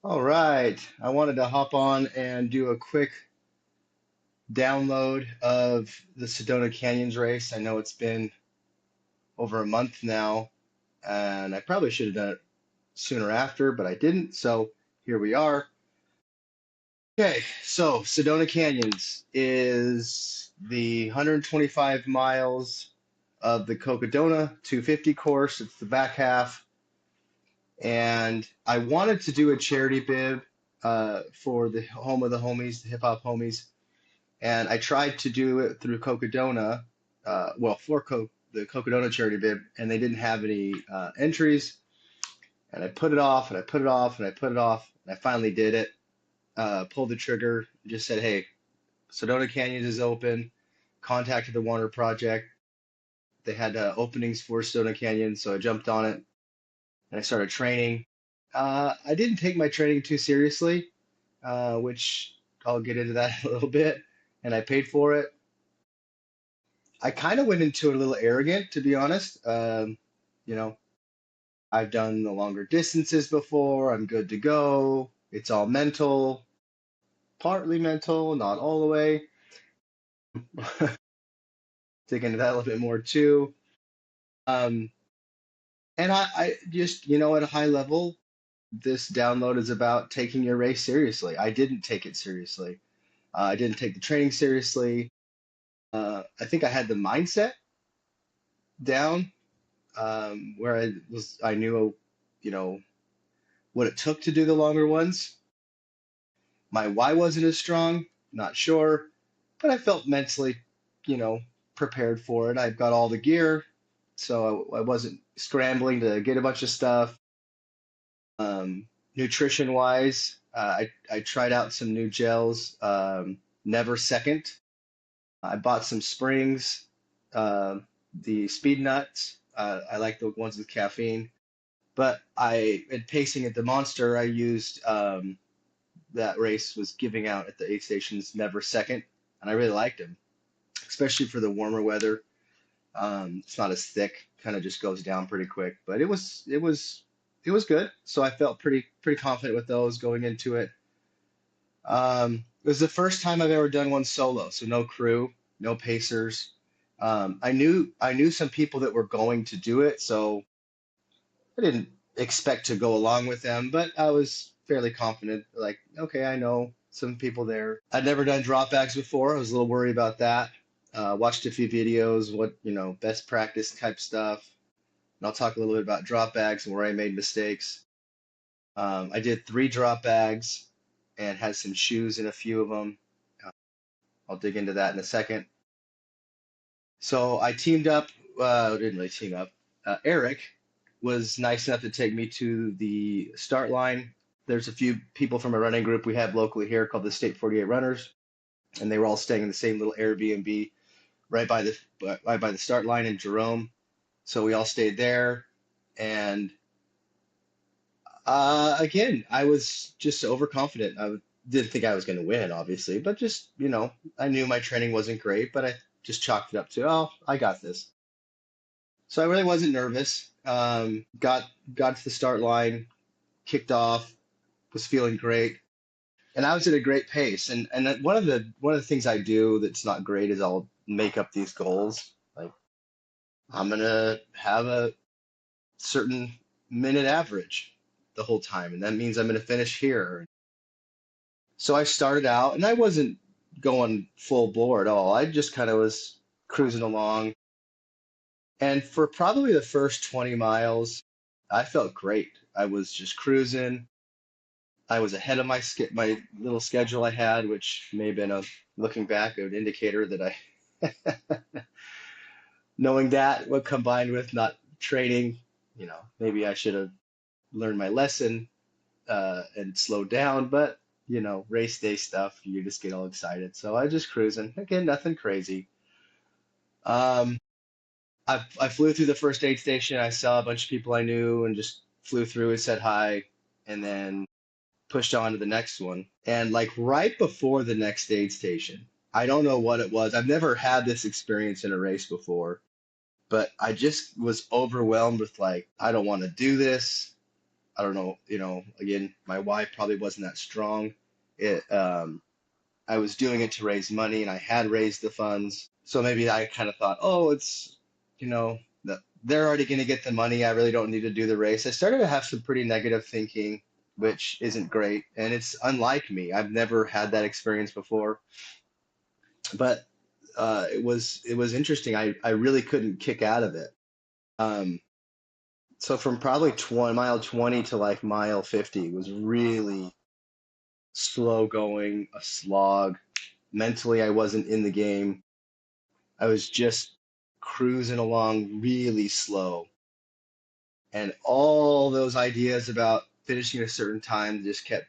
All right. I wanted to hop on and do a quick download of the Sedona Canyons race. I know it's been over a month now, and I probably should have done it sooner after, but I didn't. So here we are. Okay, so Sedona Canyons is the 125 miles of the Cocodona 250 course. It's the back half, and I wanted to do a charity bib for the home of the homies, the hip hop homies. And I tried to do it through Cocodona, the Cocodona charity bib, and they didn't have any entries. And I put it off, and I put it off, and I put it off, and I finally did it. Pulled the trigger, just said, "Hey, Sedona Canyons is open." Contacted the Warner Project. They had openings for Sedona Canyon, so I jumped on it and I started training. I didn't take my training too seriously, which I'll get into that in a little bit, and I paid for it. I kind of went into it a little arrogant, to be honest. You know, I've done the longer distances before. I'm good to go. It's all mental, partly mental, not all the way. Dig into that a little bit more too. Um, and I just, at a high level, this download is about taking your race seriously. I didn't take it seriously. I didn't take the training seriously. I think I had the mindset down, where I knew, you know, what it took to do the longer ones. My why wasn't as strong, not sure, but I felt mentally, you know, prepared for it. I've got all the gear, so I wasn't scrambling to get a bunch of stuff. Nutrition wise, I tried out some new gels. Never second. I bought some springs, uh, the speed nuts. I like the ones with caffeine. But in pacing at the Monster, I used that race was giving out at the aid stations never second, and I really liked him, especially for the warmer weather. It's not as thick, kind of just goes down pretty quick, but it was good. So I felt pretty confident with those going into it. It was the first time I've ever done one solo, so no crew, no pacers. I knew some people that were going to do it, so I didn't expect to go along with them, but I was fairly confident. Like, okay, I know some people there. I'd never done drop bags before. I was a little worried about that. Watched a few videos, best practice type stuff. And I'll talk a little bit about drop bags and where I made mistakes. I did 3 drop bags and had some shoes in a few of them. Uh, I'll dig into that in a second. So I teamed up, didn't really team up. Eric was nice enough to take me to the start line. There's a few people from a running group we have locally here called the State 48 Runners, and they were all staying in the same little Airbnb right by the start line in Jerome. So we all stayed there, and again, I was just overconfident. Didn't think I was going to win, obviously, but just I knew my training wasn't great, but I just chalked it up to, oh, I got this. So I really wasn't nervous. Got to the start line, kicked off, was feeling great, and I was at a great pace. And one of the things I do that's not great is I'll make up these goals. Like, I'm gonna have a certain minute average the whole time, and that means I'm gonna finish here. So I started out, and I wasn't going full bore at all. I just kind of was cruising along, and for probably the first 20 miles, I felt great. I was just cruising. I was ahead of my little schedule I had, which may have been looking back, an indicator that knowing that, what combined with not training, maybe I should have learned my lesson and slowed down. But race day stuff, you just get all excited. So I just cruising again, nothing crazy. Um, I flew through the first aid station. I saw a bunch of people I knew and just flew through and said hi, and then pushed on to the next one. And like right before the next aid station, I don't know what it was. I've never had this experience in a race before, but I just was overwhelmed with like, I don't want to do this. I don't know, again, my wife probably wasn't that strong. It, I was doing it to raise money and I had raised the funds. So maybe I kind of thought, oh, it's, they're already going to get the money. I really don't need to do the race. I started to have some pretty negative thinking, which isn't great. And it's unlike me. I've never had that experience before, but it was interesting. I really couldn't kick out of it. Um, so from probably 20, mile 20 to like mile 50 was really slow going, a slog. Mentally, I wasn't in the game. I was just cruising along really slow. And all those ideas about finishing a certain time just kept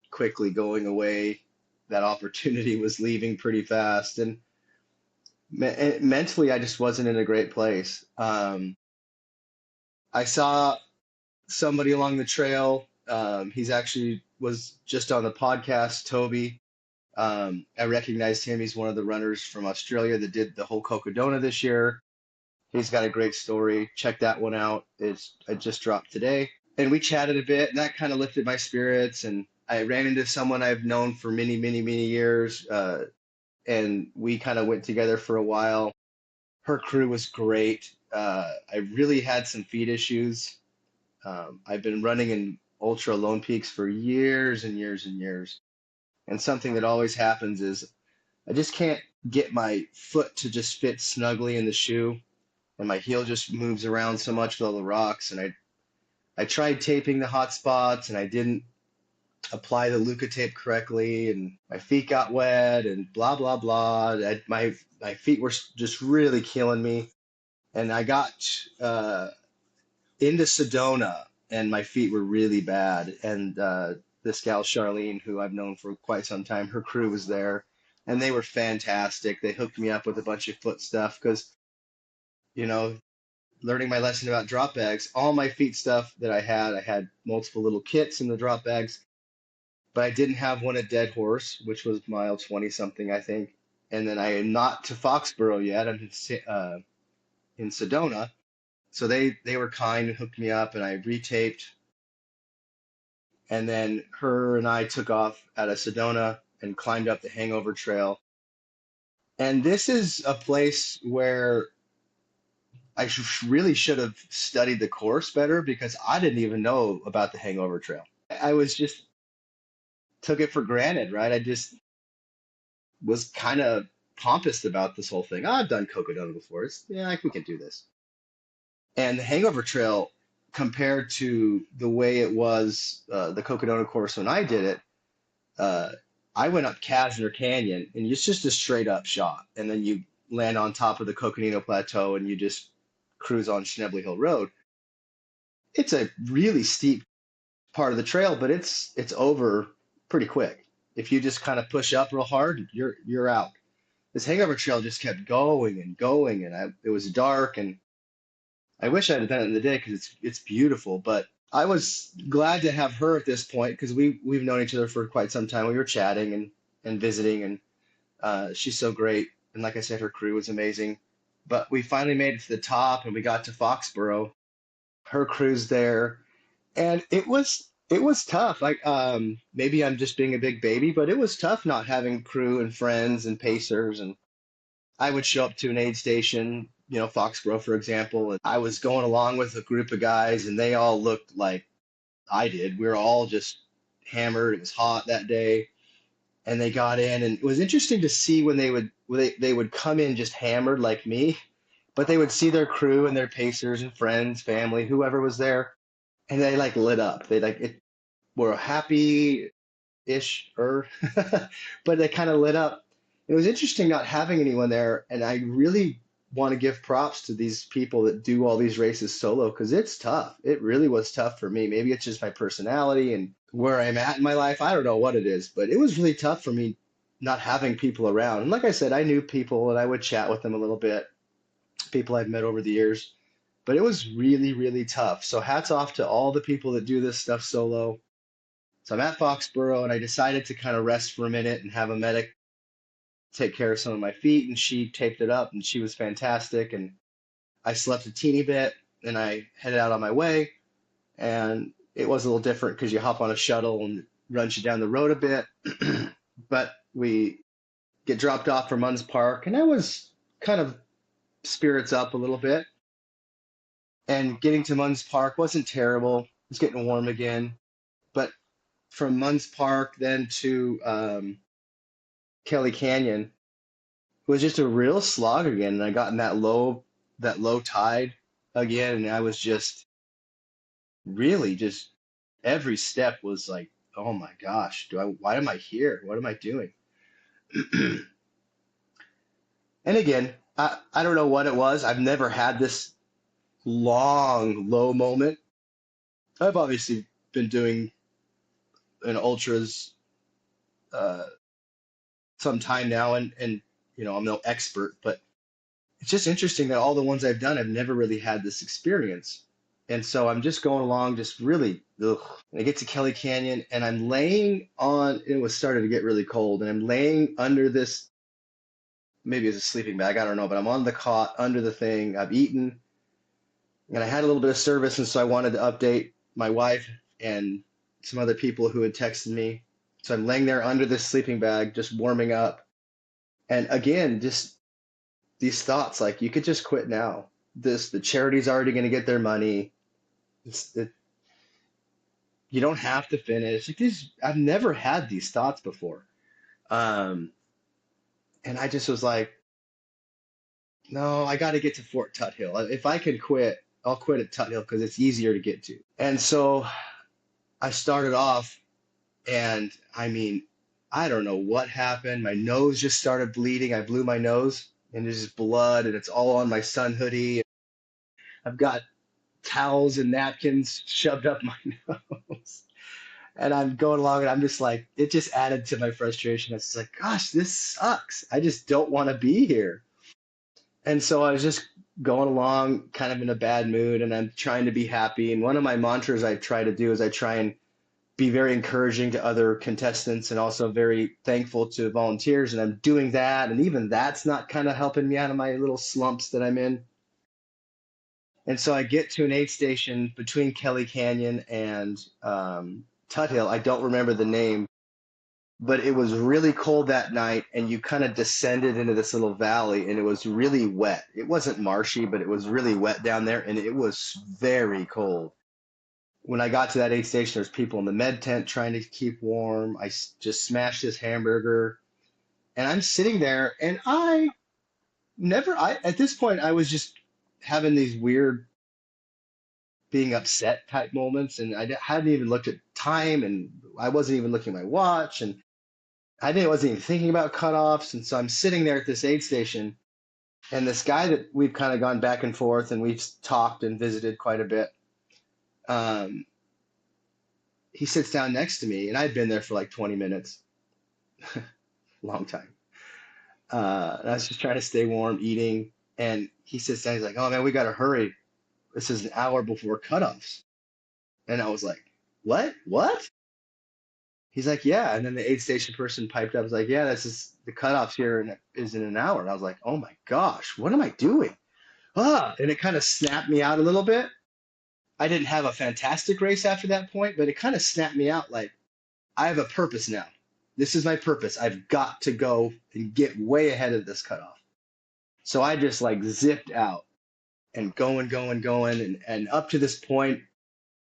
quickly going away. That opportunity was leaving pretty fast. And mentally, I just wasn't in a great place. I saw somebody along the trail. He's actually was just on the podcast, Toby. I recognized him. He's one of the runners from Australia that did the whole Cocodona this year. He's got a great story. Check that one out. It just dropped today. And we chatted a bit, and that kind of lifted my spirits. And I ran into someone I've known for many, many, many years, and we kind of went together for a while. Her crew was great. I really had some feet issues. I've been running in ultra lone peaks for years and years and years. And something that always happens is I just can't get my foot to just fit snugly in the shoe, and my heel just moves around so much with all the rocks. And I tried taping the hot spots, and I didn't apply the Luca tape correctly, and my feet got wet, and blah blah blah. My feet were just really killing me, and I got into Sedona, and my feet were really bad. And this gal Charlene, who I've known for quite some time, her crew was there, and they were fantastic. They hooked me up with a bunch of foot stuff because, you know, learning my lesson about drop bags, all my feet stuff that I had multiple little kits in the drop bags, but I didn't have one at Dead Horse, which was mile 20 something, I think. And then I am not to Foxborough yet. I'm in Sedona. So they were kind and hooked me up, and I retaped. And then her and I took off out of Sedona and climbed up the Hangover Trail. And this is a place where really should have studied the course better because I didn't even know about the Hangover Trail. I was just took it for granted, right? I just was kind of pompous about this whole thing. Oh, I've done Cocodona before. Yeah, like we can do this. And the Hangover Trail, compared to the way it was the Cocodona course when I did it, uh, I went up Casner Canyon, and it's just a straight up shot, and then you land on top of the Coconino Plateau, and you just cruise on Schnebley Hill Road. It's a really steep part of the trail, but it's over pretty quick. If you just kind of push up real hard, you're out. This Hangover Trail just kept going and going, and it was dark, and I wish I'd have done it in the day because it's beautiful. But I was glad to have her at this point because we've known each other for quite some time. We were chatting and visiting, and she's so great. And like I said, her crew was amazing. But we finally made it to the top, and we got to Foxborough. Her crew's there, and it was tough. Like maybe I'm just being a big baby, but it was tough not having crew and friends and pacers. And I would show up to an aid station, Foxborough, for example, and I was going along with a group of guys, and they all looked like I did. We were all just hammered. It was hot that day, and they got in, and it was interesting to see when they would come in just hammered like me, but they would see their crew and their pacers and friends, family, whoever was there, and they like lit up. They like it were happy ish or but they kind of lit up. It was interesting not having anyone there, and I really want to give props to these people that do all these races solo because it's tough. It really was tough for me. Maybe it's just my personality and where I'm at in my life. I don't know what it is, but it was really tough for me not having people around. And like I said, I knew people and I would chat with them a little bit, people I've met over the years, but it was really, really tough. So hats off to all the people that do this stuff solo. So I'm at Foxborough, and I decided to kind of rest for a minute and have a medic take care of some of my feet, and she taped it up, and she was fantastic. And I slept a teeny bit, and I headed out on my way. And It was a little different because you hop on a shuttle and it runs you down the road a bit. But we get dropped off from Munns Park, and I was kind of spirits up a little bit. And getting to Munns Park wasn't terrible. It was getting warm again. But from Munns Park then to Kelly Canyon was just a real slog again. And I got in that low tide again, and I was just really just every step was like, oh my gosh, why am I here? What am I doing? And again, I don't know what it was. I've never had this long low moment. I've obviously been doing an ultras uh, some time now, and I'm no expert, but it's just interesting that all the ones I've done, I've never really had this experience. And so I'm just going along, just really, ugh. And I get to Kelly Canyon, and I'm laying on. It was starting to get really cold, and I'm laying under this. Maybe it's a sleeping bag, I don't know, but I'm on the cot under the thing. I've eaten, and I had a little bit of service, and so I wanted to update my wife and some other people who had texted me. So I'm laying there under this sleeping bag, just warming up. And again, just these thoughts like you could just quit now. The charity's already going to get their money. It, you don't have to finish. Like I've never had these thoughts before. Um, and I just was like, no, I got to get to Fort Tuthill. If I can quit, I'll quit at Tuthill because it's easier to get to. And so I started off, and I mean, I don't know what happened. My nose just started bleeding. I blew my nose, and there's just blood, and it's all on my sun hoodie. I've got towels and napkins shoved up my nose. And I'm going along, and I'm just like, it just added to my frustration. It's like, gosh, this sucks. I just don't want to be here. And so I was just going along kind of in a bad mood, and I'm trying to be happy. And one of my mantras I try to do is I try and be very encouraging to other contestants and also very thankful to volunteers. And I'm doing that. And even that's not kind of helping me out of my little slumps that I'm in. And so I get to an aid station between Kelly Canyon and Tuthill. I don't remember the name, but it was really cold that night, and you kind of descended into this little valley, and it was really wet. It wasn't marshy, but it was really wet down there, and it was very cold. When I got to that aid station, there's people in the med tent trying to keep warm. Just smashed this hamburger, and I'm sitting there, and at this point, I was just having these weird being upset type moments, and I hadn't even looked at time, and I wasn't even looking at my watch, and wasn't even thinking about cutoffs. And so I'm sitting there at this aid station, and this guy that we've kind of gone back and forth, and we've talked and visited quite a bit. Um, he sits down next to me, and I'd been there for like 20 minutes, long time. And I was just trying to stay warm, eating, and he sits down. He's like, "Oh man, we got to hurry. This is an hour before cutoffs." And I was like, "What? What?" He's like, "Yeah." And then the aid station person piped up, was like, "Yeah, this is the cutoffs here is in an hour." And I was like, "Oh my gosh, what am I doing?" And it kind of snapped me out a little bit. I didn't have a fantastic race after that point, but it kind of snapped me out like, I have a purpose now. This is my purpose. I've got to go and get way ahead of this cutoff. So I just like zipped out and going. And up to this point,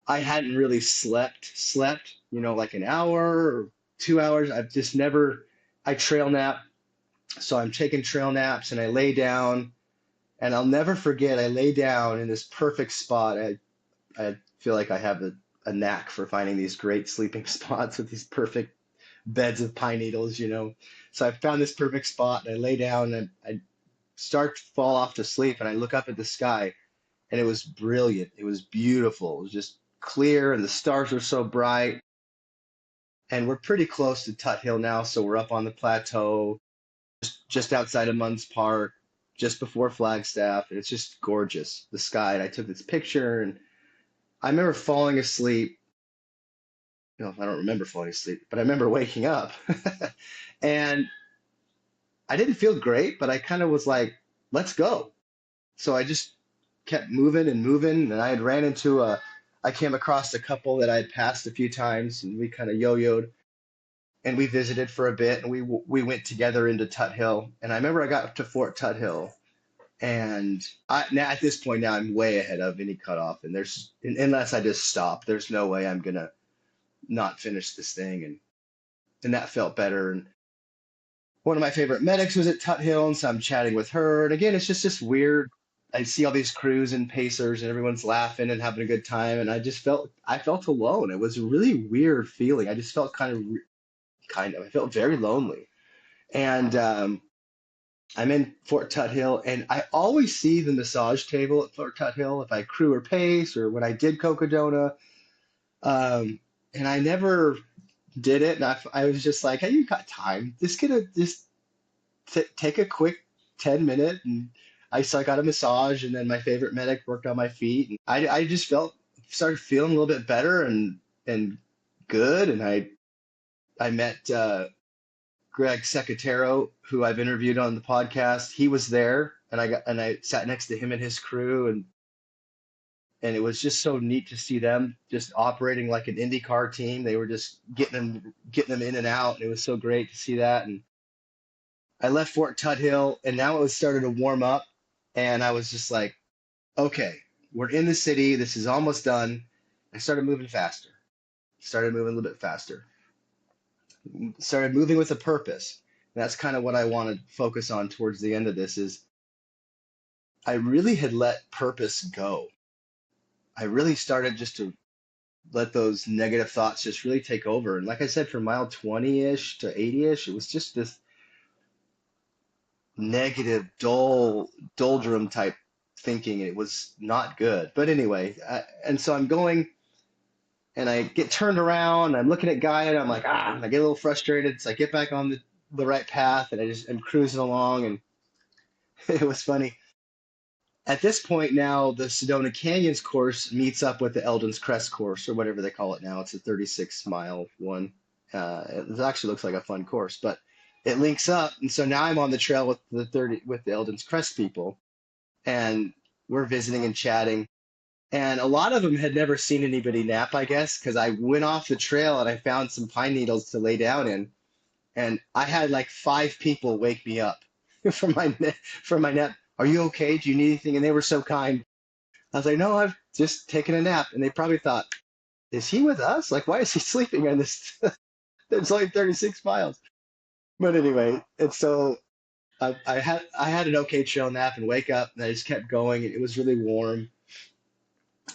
I hadn't really slept, like an hour or 2 hours. I've just never, I trail nap. So I'm taking trail naps, and I lay down, and I'll never forget, I lay down in this perfect spot. I feel like I have a knack for finding these great sleeping spots with these perfect beds of pine needles. So I found this perfect spot, and I lay down, and I start to fall off to sleep, and I look up at the sky, and it was brilliant. It was beautiful. It was just clear, and the stars were so bright. And we're pretty close to Tuthill now, so we're up on the plateau, just outside of Munns Park, just before Flagstaff, and it's just gorgeous, the sky. And I took this picture, and I remember falling asleep. No, I don't remember falling asleep, but I remember waking up. And I didn't feel great, but I kind of was like, let's go. So I just kept moving, and I had ran into a I came across a couple that I'd passed a few times, and we kind of yo-yoed, and we visited for a bit, and we went together into Tut Hill. And I remember I got up to Fort Tut Hill, and now at this point now I'm way ahead of any cutoff, and unless I just stop, there's no way I'm gonna not finish this thing, and that felt better. And one of my favorite medics was at Tut Hill, and so I'm chatting with her. And again, it's just this weird. I see all these crews and pacers, and everyone's laughing and having a good time, and I felt alone. It was a really weird feeling. I just felt I felt very lonely. And I'm in Fort Tut Hill, and I always see the massage table at Fort Tut Hill if I crew or pace or when I did Cocodona. Um, and I never did it. And I was just like, hey, you got time. Just take a quick 10 minute. And so I got a massage, and then my favorite medic worked on my feet. And I just started feeling a little bit better and good. And I met Greg Secatero, who I've interviewed on the podcast. He was there, and I sat next to him and his crew, and it was just so neat to see them just operating like an IndyCar team. They were just getting them in and out, and it was so great to see that. And I left Fort Tut Hill, and now it was starting to warm up, and I was just like, okay, we're in the city. This is almost done. I started moving faster. Started moving a little bit faster. Started moving with a purpose. And that's kind of what I want to focus on towards the end of this is I really had let purpose go. I really started just to let those negative thoughts just really take over. And like I said, from mile 20-ish to 80-ish, it was just this negative, doldrum type thinking. It was not good. But anyway, and so I'm going and I get turned around. I'm looking at Gaia, and I'm like, and I get a little frustrated. So I get back on the right path, and I'm cruising along. And it was funny. At this point now, the Sedona Canyons course meets up with the Eldon's Crest course, or whatever they call it now. It's a 36-mile one. It actually looks like a fun course, but it links up. And so now I'm on the trail with the Eldon's Crest people, and we're visiting and chatting. And a lot of them had never seen anybody nap, I guess, because I went off the trail and I found some pine needles to lay down in. And I had like 5 people wake me up from my nap. Are you okay? Do you need anything? And they were so kind. I was like, no, I've just taken a nap. And they probably thought, is he with us? Like, why is he sleeping on this? It's only 36 miles. But anyway, and so I had an okay trail nap and wake up, and I just kept going. And it was really warm.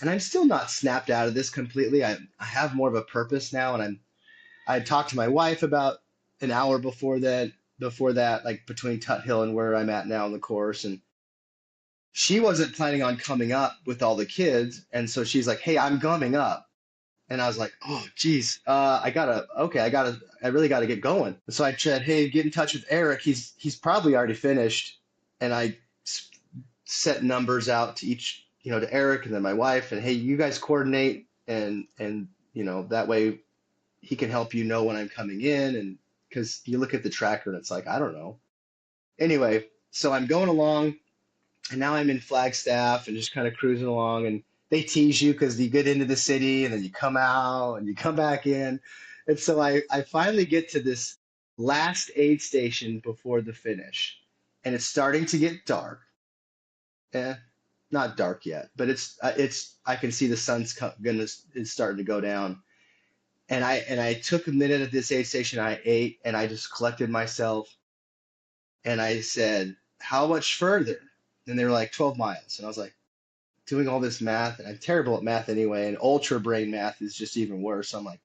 And I'm still not snapped out of this completely. I have more of a purpose now, and I had talked to my wife about an hour before that, like between Tut Hill and where I'm at now in the course, and she wasn't planning on coming up with all the kids, and so she's like, "Hey, I'm coming up," and I was like, "Oh, geez, I really gotta get going." So I said, "Hey, get in touch with Eric. He's probably already finished," and I set numbers out to each, to Eric and then my wife, and hey, you guys coordinate, and that way he can help when I'm coming in, and because you look at the tracker and it's like, I don't know. Anyway, so I'm going along, and now I'm in Flagstaff and just kind of cruising along, and they tease you because you get into the city and then you come out and you come back in. And so I finally get to this last aid station before the finish, and it's starting to get dark. Eh, not dark yet, but I can see the it's starting to go down. And I took a minute at this aid station. I ate, and I just collected myself, and I said, "How much further?" And they were like 12 miles, and I was like, doing all this math, and I'm terrible at math anyway, and ultra brain math is just even worse. So I'm like,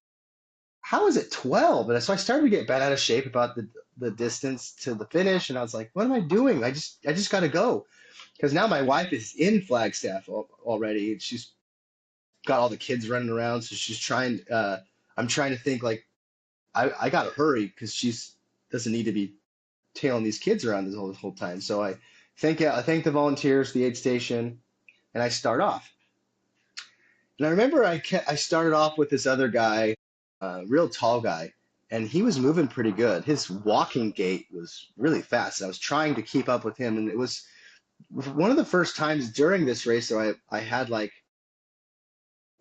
how is it 12? And so I started to get bent out of shape about the distance to the finish, and I was like, what am I doing? I just got to go, because now my wife is in Flagstaff already, and she's got all the kids running around, so she's trying. I'm trying to think like I got to hurry because she's doesn't need to be tailing these kids around this whole time. So I thank the volunteers, the aid station, and I start off. And I remember I started off with this other guy, real tall guy, and he was moving pretty good. His walking gait was really fast. And I was trying to keep up with him, and it was one of the first times during this race that I had like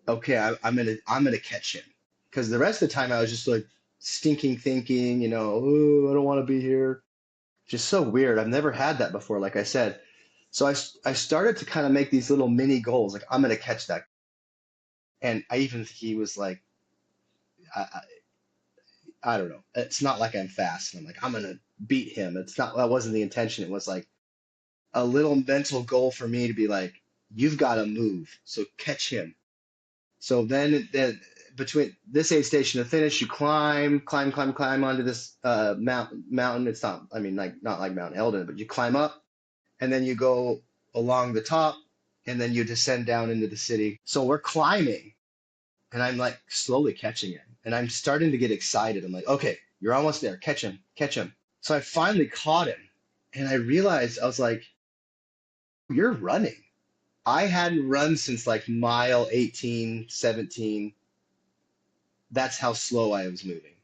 okay, I'm gonna catch him. Because the rest of the time I was just like stinking thinking, oh, I don't want to be here. Just so weird. I've never had that before, like I said. So I started to kind of make these little mini goals, like I'm gonna catch that. And I even he was like, I don't know. It's not like I'm fast. And I'm like, I'm gonna beat him. It's not, that wasn't the intention. It was like a little mental goal for me to be like, you've got to move. So catch him. So then between this aid station to finish, you climb onto this mountain. It's not, I mean, like not like Mount Eldon, but you climb up and then you go along the top and then you descend down into the city. So we're climbing and I'm like slowly catching him. And I'm starting to get excited. I'm like, okay, you're almost there. Catch him, catch him. So I finally caught him. And I realized I was like, you're running. I hadn't run since like mile 18, 17. That's how slow I was moving.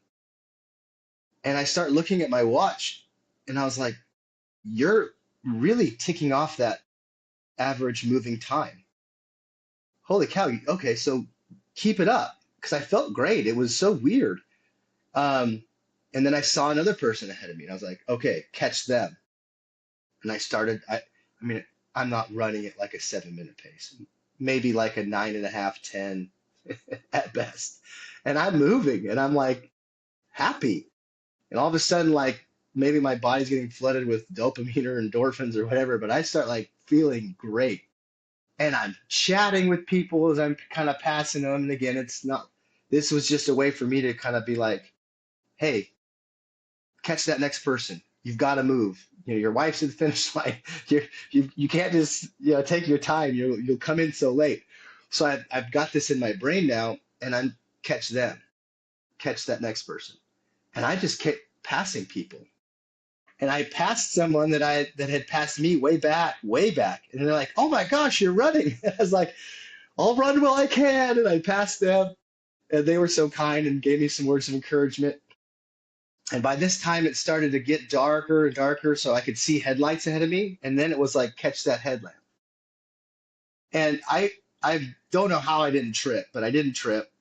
And I start looking at my watch and I was like, you're really ticking off that average moving time. Holy cow. Okay, so keep it up. Because I felt great. It was so weird. Um, and then I saw another person ahead of me, and I was like, okay, catch them. And I mean, I'm not running at like a 7 minute pace, maybe like a nine and a half, 10 at best. And I'm moving, and I'm like happy. And all of a sudden, like maybe my body's getting flooded with dopamine or endorphins or whatever, but I start like feeling great. And I'm chatting with people as I'm kind of passing them. And again, this was just a way for me to kind of be like, hey, catch that next person. You've got to move. Your wife's at the finish line. You can't just take your time. You'll come in so late. So I've got this in my brain now, and I'm catch them, catch that next person, and I just kept passing people. And I passed someone that had passed me way back, and they're like, "Oh my gosh, you're running!" I was like, "I'll run while I can," and I passed them, and they were so kind and gave me some words of encouragement. And by this time, it started to get darker and darker, so I could see headlights ahead of me. And then it was like, catch that headlamp. And I don't know how I didn't trip, but I didn't trip.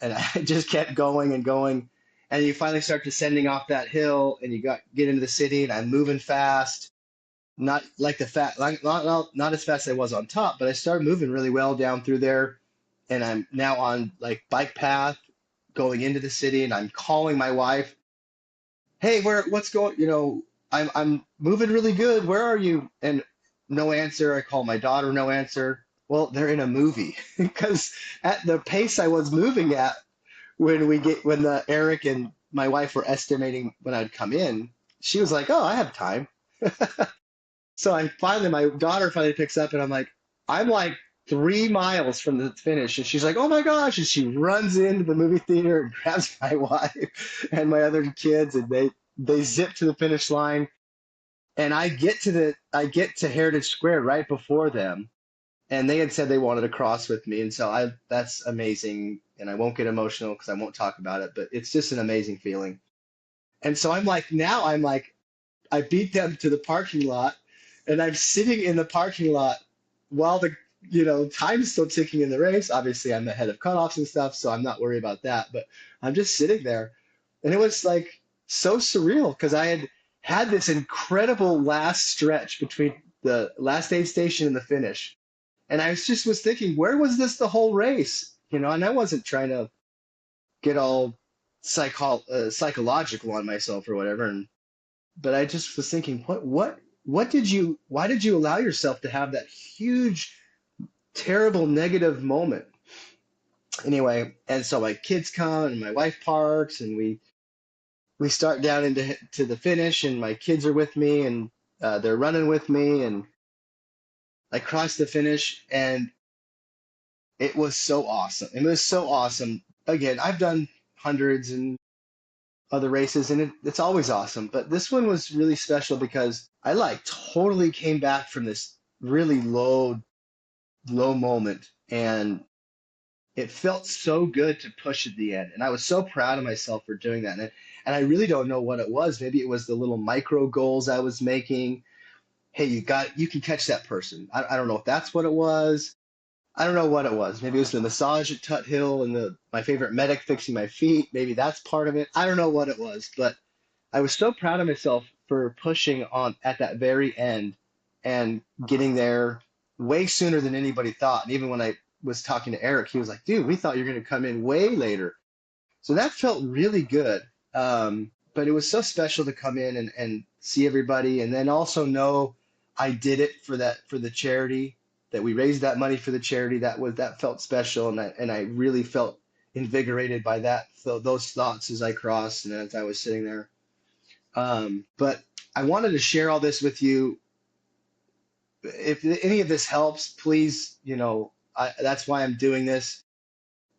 And I just kept going and going. And you finally start descending off that hill, and get into the city, and I'm moving fast. Not like not as fast as I was on top, but I started moving really well down through there. And I'm now on like bike path going into the city, and I'm calling my wife, hey, what's going, I'm moving really good. Where are you? And no answer. I call my daughter, no answer. Well, they're in a movie because at the pace I was moving at when the Eric and my wife were estimating when I'd come in, she was like, "Oh, I have time." So my daughter finally picks up and I'm like 3 miles from the finish. And she's like, "Oh my gosh." And she runs into the movie theater and grabs my wife and my other kids. And they zip to the finish line. And I get to Heritage Square right before them. And they had said they wanted to cross with me. And so that's amazing. And I won't get emotional because I won't talk about it, but it's just an amazing feeling. And so I'm like, I beat them to the parking lot, and I'm sitting in the parking lot while the time's still ticking in the race. Obviously, I'm ahead of cutoffs and stuff, so I'm not worried about that. But I'm just sitting there, and it was like so surreal because I had this incredible last stretch between the last aid station and the finish, and I was thinking, where was this the whole race? And I wasn't trying to get all psychological on myself or whatever, but I just was thinking, why did you allow yourself to have that huge, terrible negative moment? Anyway, and so my kids come and my wife parks and we start down to the finish and my kids are with me and they're running with me and I crossed the finish and it was so awesome. It was so awesome. Again, I've done hundreds and other races and it's always awesome, but this one was really special because I like totally came back from this really low moment and it felt so good to push at the end and I was so proud of myself for doing that, and I really don't know what it was. Maybe it was the little micro goals I was making. Hey, you can catch that person. I don't know if that's what it was, I don't know what it was. Maybe it was the massage at Tut Hill and the my favorite medic fixing my feet. Maybe that's part of it. I don't know what it was, but I was so proud of myself for pushing on at that very end and getting there way sooner than anybody thought. And even when I was talking to Eric, he was like, dude, we thought you were going to come in way later. So that felt really good. But it was so special to come in and see everybody and then also know I did it for for the charity, that we raised that money for the charity. That felt special and I really felt invigorated by that. So those thoughts as I crossed and as I was sitting there. But I wanted to share all this with you. If any of this helps, please, that's why I'm doing this.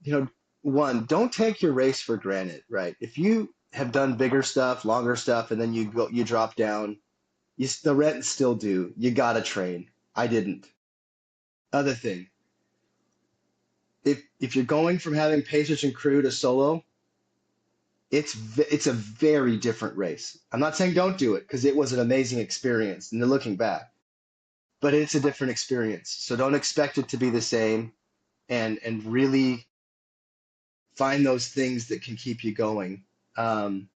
You know, one, don't take your race for granted, right? If you have done bigger stuff, longer stuff, and then you drop down, the rent still due. You gotta train. I didn't. Other thing, if you're going from having Pacers and crew to solo, it's a very different race. I'm not saying don't do it because it was an amazing experience, and looking back, but it's a different experience. So don't expect it to be the same, and really find those things that can keep you going.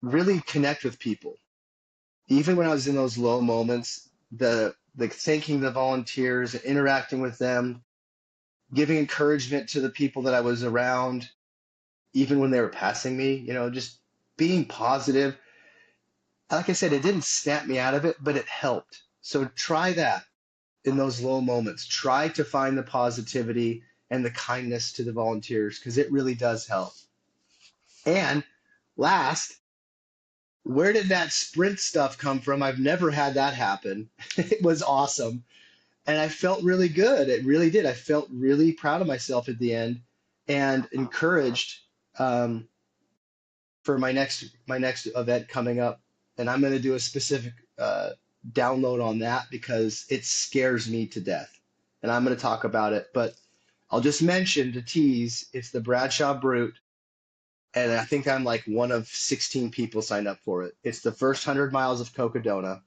Really connect with people. Even when I was in those low moments, the thanking the volunteers, interacting with them, giving encouragement to the people that I was around, even when they were passing me, just being positive. Like I said, it didn't snap me out of it, but it helped. So try that in those low moments. Try to find the positivity and the kindness to the volunteers because it really does help. And last, where did that sprint stuff come from? I've never had that happen. It was awesome. And I felt really good. It really did. I felt really proud of myself at the end and encouraged um, for my next event coming up. And I'm going to do a specific download on that because it scares me to death. And I'm going to talk about it. But I'll just mention to tease, it's the Bradshaw Brute. And I think I'm like one of 16 people signed up for it. It's the first 100 miles of Cocodona,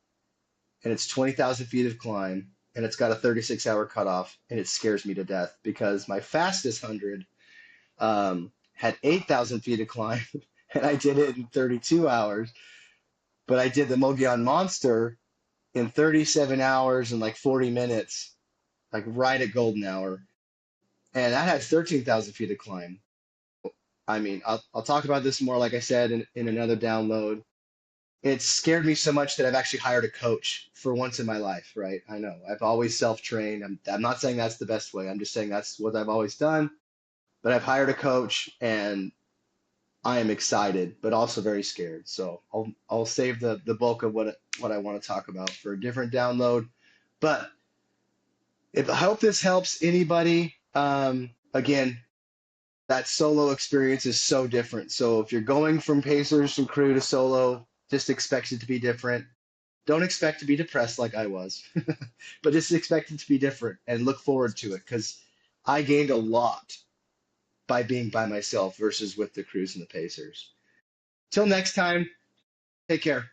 and it's 20,000 feet of climb, and it's got a 36-hour cutoff, and it scares me to death because my fastest 100 had 8,000 feet of climb, and I did it in 32 hours. But I did the Mogollon Monster in 37 hours and like 40 minutes, like right at golden hour, and that has 13,000 feet of climb. I mean, I'll talk about this more, like I said, in another download. It scared me so much that I've actually hired a coach for once in my life, right? I know I've always self-trained. I'm not saying that's the best way. I'm just saying that's what I've always done. But I've hired a coach and I am excited, but also very scared. So I'll save the bulk of what I want to talk about for a different download. But I hope this helps anybody. Again, that solo experience is so different. So if you're going from Pacers and crew to solo, just expect it to be different. Don't expect to be depressed like I was, but just expect it to be different and look forward to it because I gained a lot by being by myself versus with the crews and the Pacers. Till next time, take care.